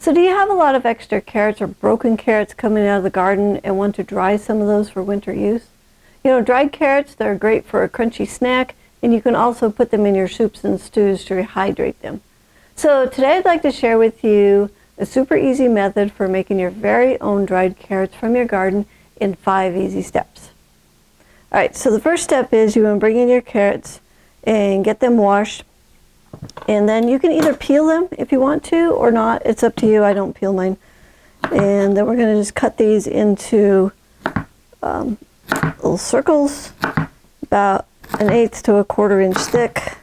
So do you have a lot of extra carrots or broken carrots coming out of the garden and want to dry some of those for winter use? You know, dried carrots, they're great for a crunchy snack, and you can also put them in your soups and stews to rehydrate them. So today I'd like to share with you a super easy method for making your very own dried carrots from your garden in 5 easy steps. All right, so the first step is you want to bring in your carrots and get them washed. And then you can either peel them if you want to or not. It's up to you. I don't peel mine. And then we're going to just cut these into little circles, about 1/8 to 1/4 inch thick.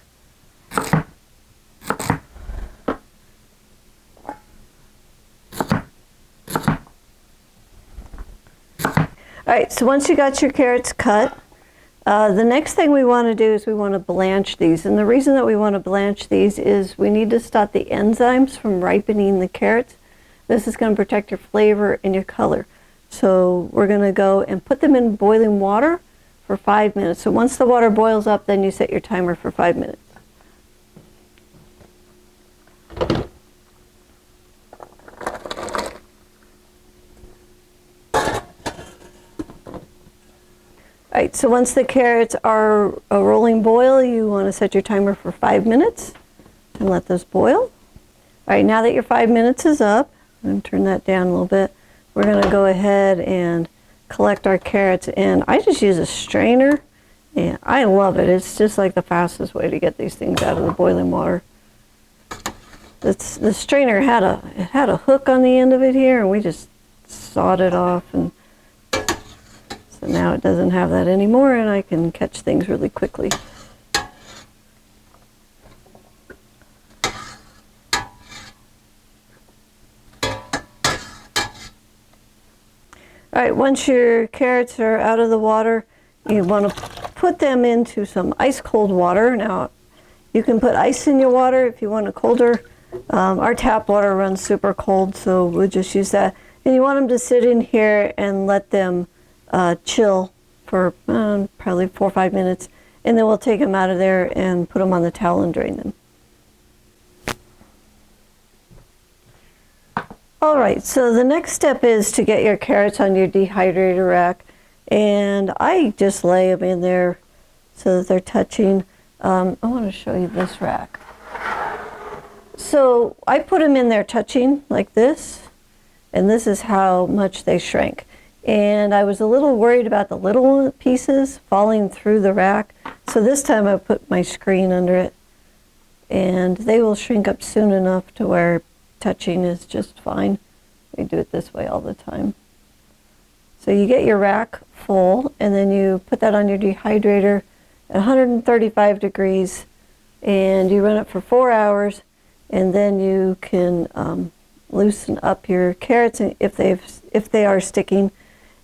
All right, so once you got your carrots cut, the next thing we want to do is we want to blanch these. And the reason that we want to blanch these is we need to stop the enzymes from ripening the carrots. This is going to protect your flavor and your color. So we're going to go and put them in boiling water for 5 minutes. So once the water boils up, then you set your timer for 5 minutes. All right, so once the carrots are a rolling boil, you want to set your timer for 5 minutes and let those boil. All right, now that your 5 minutes is up, I'm going to turn that down a little bit. We're going to go ahead and collect our carrots, and I just use a strainer, and I love it. It's just like the fastest way to get these things out of the boiling water. The strainer had a hook on the end of it here, and we just sawed it off, and so now it doesn't have that anymore, and I can catch things really quickly. All right, once your carrots are out of the water, you want to put them into some ice cold water. Now, you can put ice in your water if you want it colder. Our tap water runs super cold, so we'll just use that. And you want them to sit in here and let them chill for probably 4 or 5 minutes, and then we'll take them out of there and put them on the towel and drain them. All right, so the next step is to get your carrots on your dehydrator rack, and I just lay them in there so that they're touching. I want to show you this rack. So I put them in there touching like this, and this is how much they shrank. And I was a little worried about the little pieces falling through the rack, so this time I put my screen under it, and they will shrink up soon enough to where touching is just fine. We do it this way all the time. So you get your rack full, and then you put that on your dehydrator at 135 degrees, and you run it for 4 hours, and then you can loosen up your carrots if they are sticking.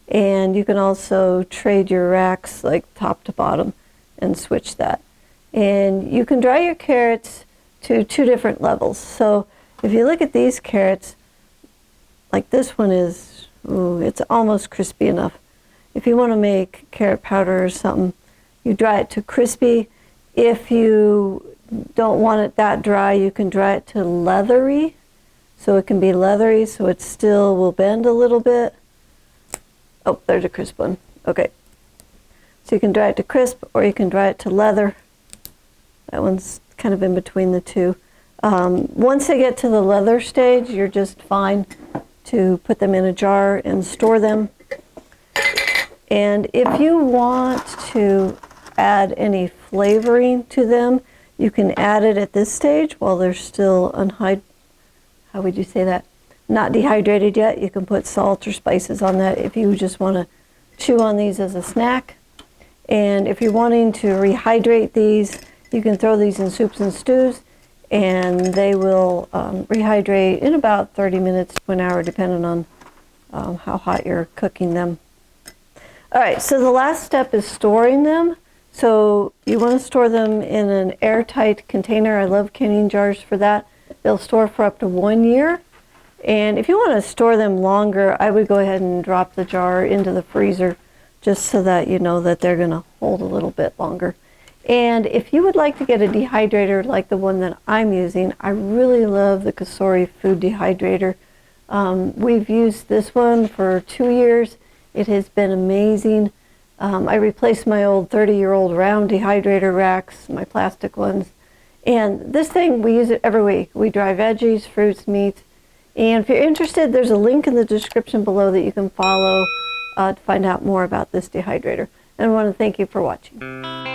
And you can also trade your racks like top to bottom and switch that. And you can dry your carrots to 2 different levels. So if you look at these carrots, like this one is, it's almost crispy enough. If you want to make carrot powder or something, you dry it to crispy. If you don't want it that dry, you can dry it to leathery. So it can be leathery, so it still will bend a little bit. Oh, there's a crisp one. Okay. So you can dry it to crisp, or you can dry it to leather. That one's kind of in between the two. Once they get to the leather stage, you're just fine to put them in a jar and store them. And if you want to add any flavoring to them, you can add it at this stage while they're still how would you say that? Not dehydrated yet. You can put salt or spices on that if you just want to chew on these as a snack. And if you're wanting to rehydrate these, you can throw these in soups and stews, and they will rehydrate in about 30 minutes to an hour, depending on how hot you're cooking them. All right, so the last step is storing them. So you want to store them in an airtight container. I love canning jars for that. They'll store for up to 1 year. And if you want to store them longer, I would go ahead and drop the jar into the freezer just so that you know that they're going to hold a little bit longer. And if you would like to get a dehydrator like the one that I'm using, I really love the Kasori food dehydrator We've used this one for 2 years. It has been amazing. I replaced my old 30-year-old round dehydrator racks, my plastic ones. And this thing, we use it every week. We dry veggies, fruits, meats. And if you're interested, there's a link in the description below that you can follow to find out more about this dehydrator. And I want to thank you for watching.